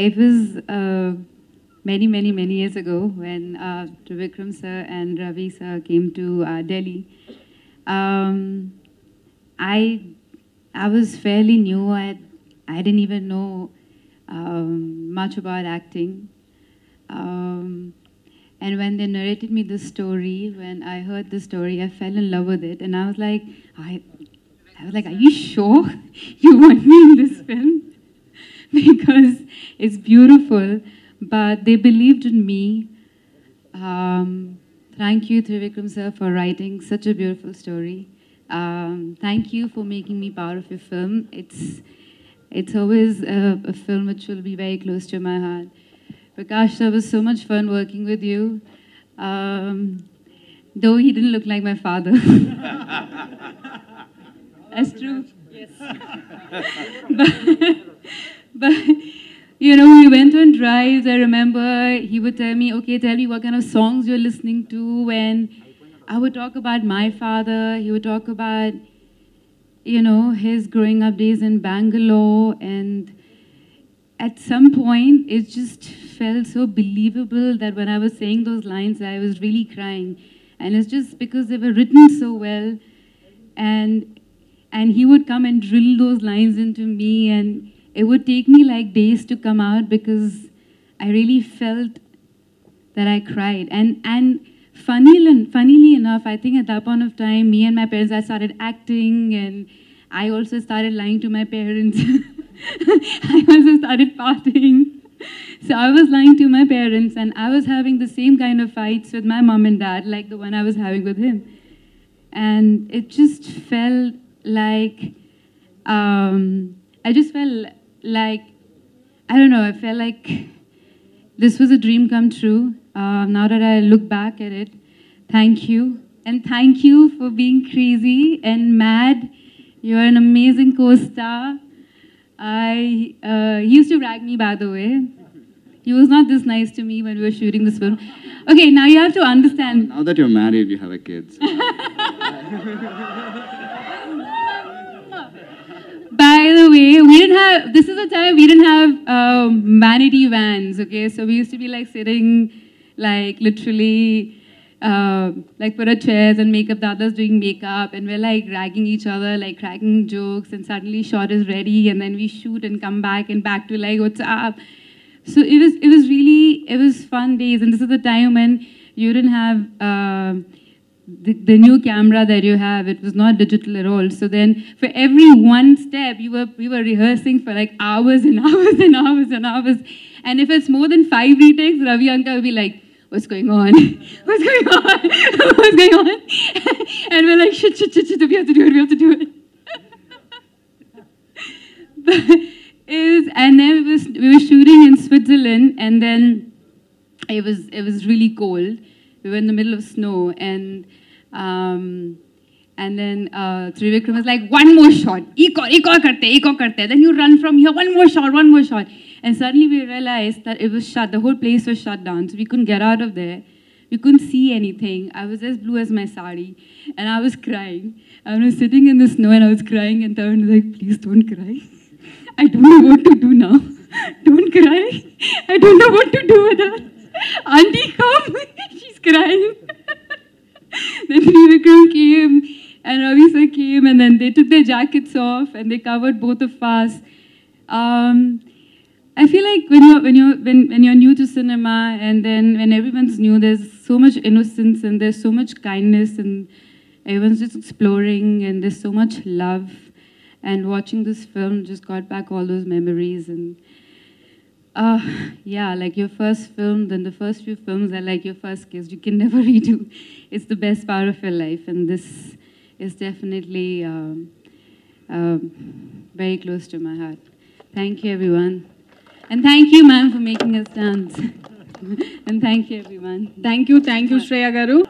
It was many years ago when Trivikram sir and Ravi sir came to Delhi. I was fairly new. I didn't even know much about acting. And when they narrated me the story, when I heard the story, I fell in love with it. And I was like, are you sure you want me in this film? Because it's beautiful, but they believed in me. Thank you, Trivikram sir, for writing such a beautiful story. Thank you for making me part of your film. It's always a film which will be very close to my heart. Prakash, it was so much fun working with you. Though he didn't look like my father. That's true. Yes. but, you know, we went on drives. I remember he would tell me, okay, tell me what kind of songs you're listening to. And I would talk about my father. He would talk about, you know, his growing up days in Bangalore. And at some point, it just felt so believable that when I was saying those lines, I was really crying. And it's just because they were written so well. And he would come and drill those lines into me, and it would take me like days to come out because I really felt that I cried. And funnily enough, I think at that point of time, me and my parents, I started acting, and I also started lying to my parents. I also started partying. So I was lying to my parents, and I was having the same kind of fights with my mom and dad, like the one I was having with him. And it just felt like, I just felt like, I don't know, I felt like this was a dream come true. Now that I look back at it, thank you. And thank you for being crazy and mad. You're an amazing co-star. He used to rag me, by the way. He was not this nice to me when we were shooting this film. Okay, now you have to understand. Now that you're married, you have a kid. So. By the way, we didn't have, this is the time we didn't have vanity vans, okay? So we used to be like sitting, like literally, like put our chairs and makeup, the others doing makeup, and we're like ragging each other, like cracking jokes, and suddenly shot is ready, and then we shoot and come back and back to like, what's up? So it was fun days, and this is the time when you didn't have the new camera that you have. It was not digital at all. So then for every one step, we were rehearsing for like hours and hours and hours and hours. And if it's more than 5 retakes, Ravi Uncle will be like, what's going on? What's going on? What's going on? And we're like, shit, we have to do it. And then we were shooting in Switzerland, and then it was really cold. We were in the middle of snow, and then Trivikram was like, one more shot, ek aur karte. Then you run from here, one more shot. And suddenly we realized that it was shut, the whole place was shut down, so we couldn't get out of there. We couldn't see anything. I was as blue as my sari, and I was crying. I was sitting in the snow, and I was crying, and Tarun was like, please don't cry. I don't know what to do now. Don't cry. I don't know what to do with her. Auntie, come. She's crying. Then Trivikram came, and Ravi sir came, and then they took their jackets off, and they covered both of us. I feel like when you're new to cinema, and then when everyone's new, there's so much innocence, and there's so much kindness, and everyone's just exploring, and there's so much love. And watching this film just got back all those memories. And yeah, like your first film, then the first few films are like your first kiss. You can never redo. It's the best part of your life. And this is definitely very close to my heart. Thank you, everyone. And thank you, ma'am, for making us dance. And thank you, everyone. Thank you, Shriya garu.